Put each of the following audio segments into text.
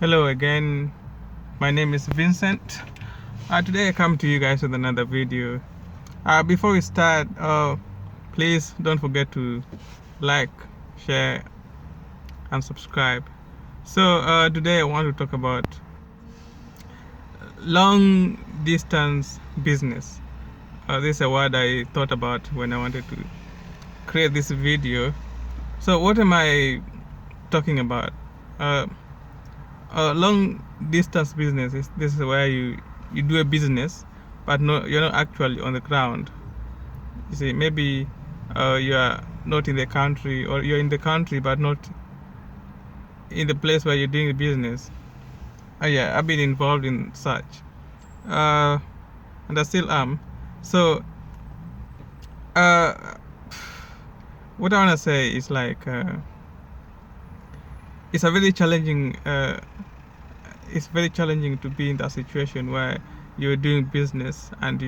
Hello again, my name is Vincent. Today I come to you guys with another video. Before we start, please don't forget to like, share, and subscribe. Today I want to talk about long distance business. This is a word I thought about when I wanted to create this video. So, what am I talking about? Uh, long distance business is this is where you do a business, but you're not actually on the ground. You see, maybe you are not in the country, or you're in the country but not in the place where you're doing the business. Yeah, I've been involved in such, uh, and I still am. So uh, what I want to say is like it's a very challenging it's very challenging to be in that situation where you're doing business and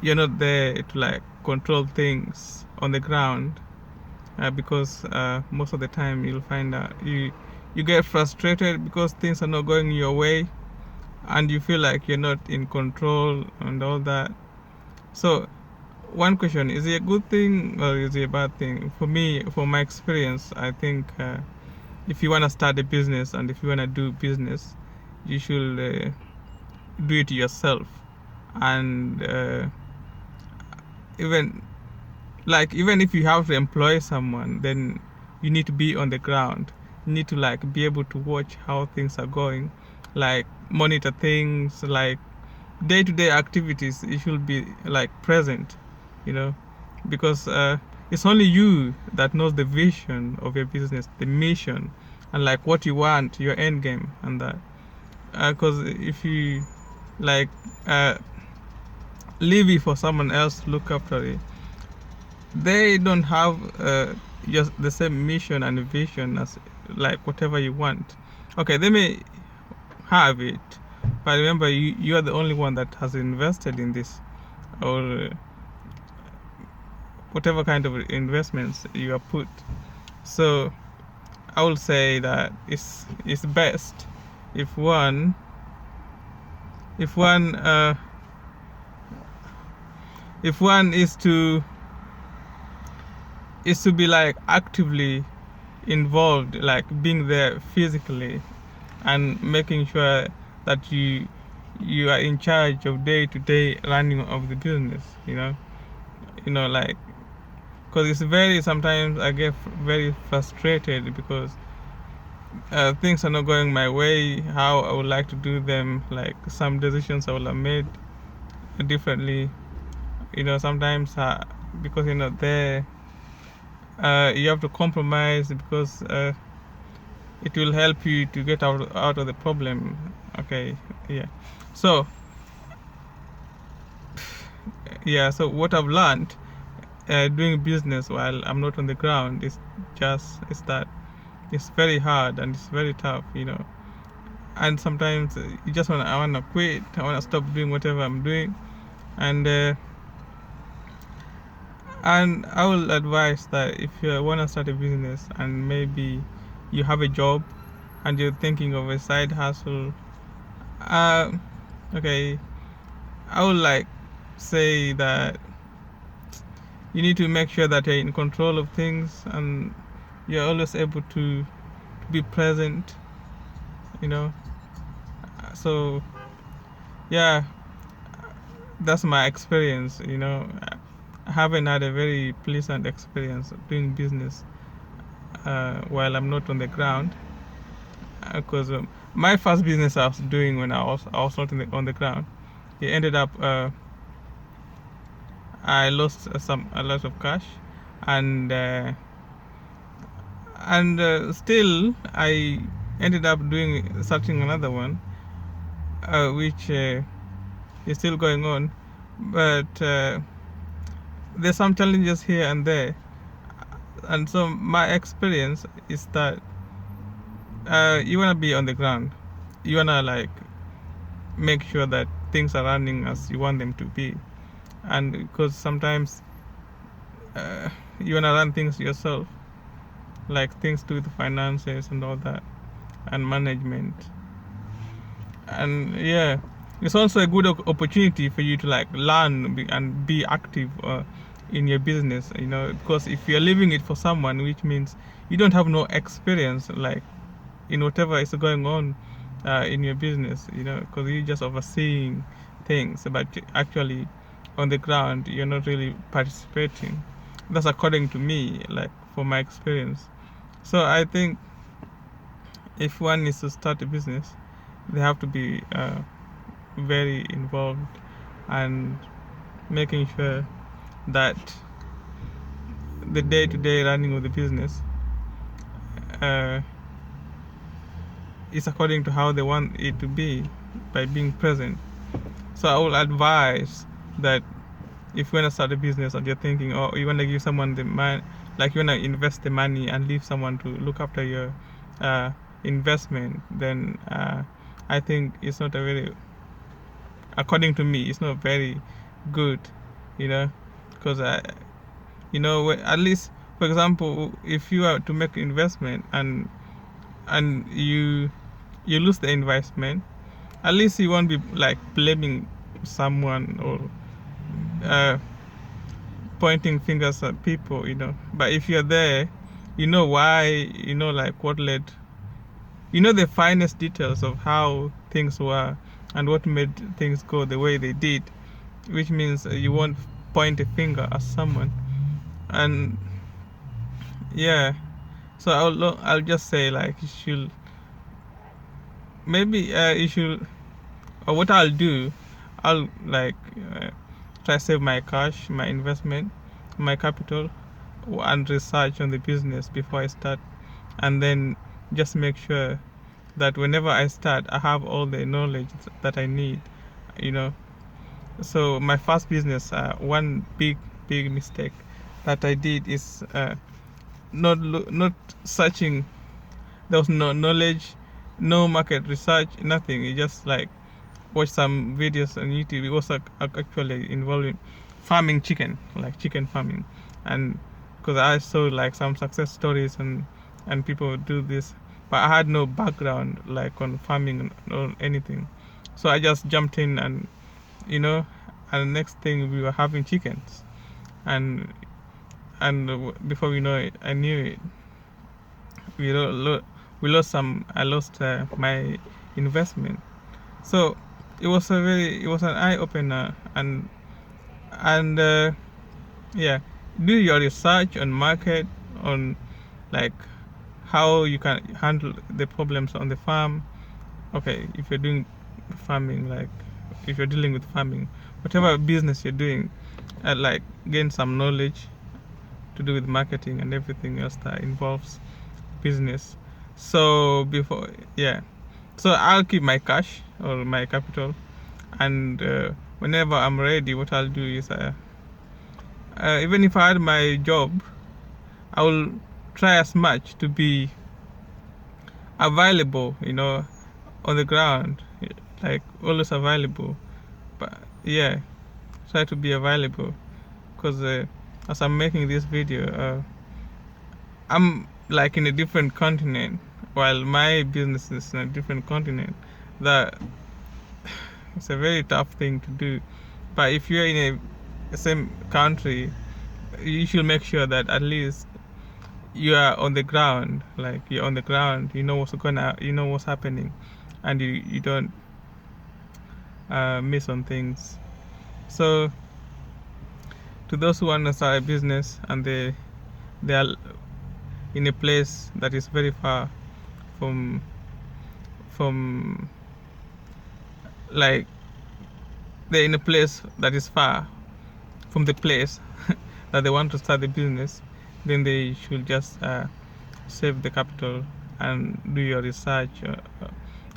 you're not there to like control things on the ground, because most of the time you'll find that you get frustrated because things are not going your way, and you feel like you're not in control and all that. So one question, is it a good thing or is it a bad thing? For me, for my experience, I think if you want to start a business and if you want to do business, you should do it yourself. And even even if you have to employ someone, then you need to be on the ground. You need to like be able to watch how things are going, like monitor things, like day-to-day activities. You should be like present, you know, because it's only you that knows the vision of your business, the mission, and like what you want, your end game, and that. Because if you like uh, leave it for someone else to look after it, they don't have just the same mission and vision as like whatever you want. Okay, they may have it, but remember, you are the only one that has invested in this, or whatever kind of investments you have put. So I would say that it's best if one if one if one is to be like actively involved, like being there physically and making sure that you are in charge of day-to-day running of the business, like, because it's very, sometimes I get very frustrated because things are not going my way how I would like to do them. Like some decisions I would have made differently, sometimes because you're not there, you have to compromise because it will help you to get out of the problem. Okay, yeah. So so what I've learned doing business while I'm not on the ground is that it's very hard and it's very tough, and sometimes I wanna quit, I wanna stop doing whatever I'm doing, and I will advise that if you wanna start a business and maybe you have a job and you're thinking of a side hustle, uh, okay, I would like say that you need to make sure that you're in control of things and you're always able to be present, you know. So yeah, that's my experience. I haven't had a very pleasant experience doing business while I'm not on the ground, because my first business I was doing when I was not on the ground, it ended up I lost a lot of cash, and still I ended up starting another one, which is still going on, but there's some challenges here and there, and so my experience is that you wanna be on the ground, you wanna like make sure that things are running as you want them to be, and because sometimes you wanna run things yourself, like things to do with the finances and all that. and management. And yeah, it's also a good opportunity for you to like learn and be active in your business, you know, because if you're leaving it for someone, which means you don't have no experience like in whatever is going on in your business, you know, because you're just overseeing things, but actually on the ground you're not really participating. That's according to me, like from my experience. So I think if one needs to start a business, they have to be very involved and making sure that the day-to-day running of the business uh, is according to how they want it to be by being present. So I would advise that if you want to start a business and you're thinking, oh, you want to give someone the money, like you want to invest the money and leave someone to look after your investment, then I think it's not a very, according to me, it's not very good, you know, because you know, at least, for example, if you are to make investment and you lose the investment, at least you won't be like blaming someone or pointing fingers at people, you know. But if you're there, you know why, you know, like what led, you know, the finest details of how things were and what made things go the way they did, which means you won't point a finger at someone. And yeah, so I'll just say like you should maybe you should, or what I'll do, I'll like try save my cash, my investment, my capital, and research on the business before I start, and then just make sure that whenever I start, I have all the knowledge that I need, you know. So my first business, one big mistake that I did is not searching. There was no knowledge, no market research, nothing. You just like watch some videos on YouTube. It was actually involving farming chicken, like chicken farming, and because I saw like some success stories and people do this, but I had no background like on farming or anything, so I just jumped in and you know, and the next thing we were having chickens, and before we know it, I knew it. We lost some. I lost my investment. So it was an eye opener, and yeah, do your research on market, on like how you can handle the problems on the farm. Okay, if you're doing farming, like if you're dealing with farming, whatever business you're doing, like gain some knowledge to do with marketing and everything else that involves business. So before, yeah, so I'll keep my cash or my capital, and whenever I'm ready, what I'll do is even if I had my job, I will try as much to be available, you know, on the ground, like always available. But yeah, try to be available, because as I'm making this video, I'm like in a different continent, while my business is in a different continent. That it's a very tough thing to do. But if you're in a same country, you should make sure that at least you are on the ground, like you're on the ground, you know you know what's happening, and you don't miss on things. So to those who want to start a business and they are in a place that is very far from like they're in a place that is far from the place that they want to start the business, then they should just save the capital and do your research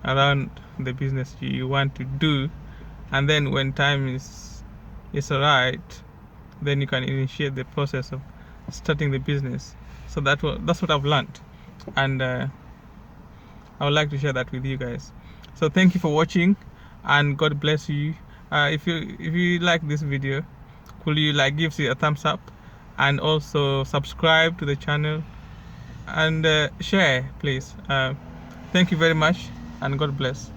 around the business you want to do, and then when time is right, then you can initiate the process of starting the business. So that's what I've learned, and I would like to share that with you guys. So thank you for watching, and God bless you. If you like this video, could you like give it a thumbs up, and also subscribe to the channel, and share please. Thank you very much, and God bless.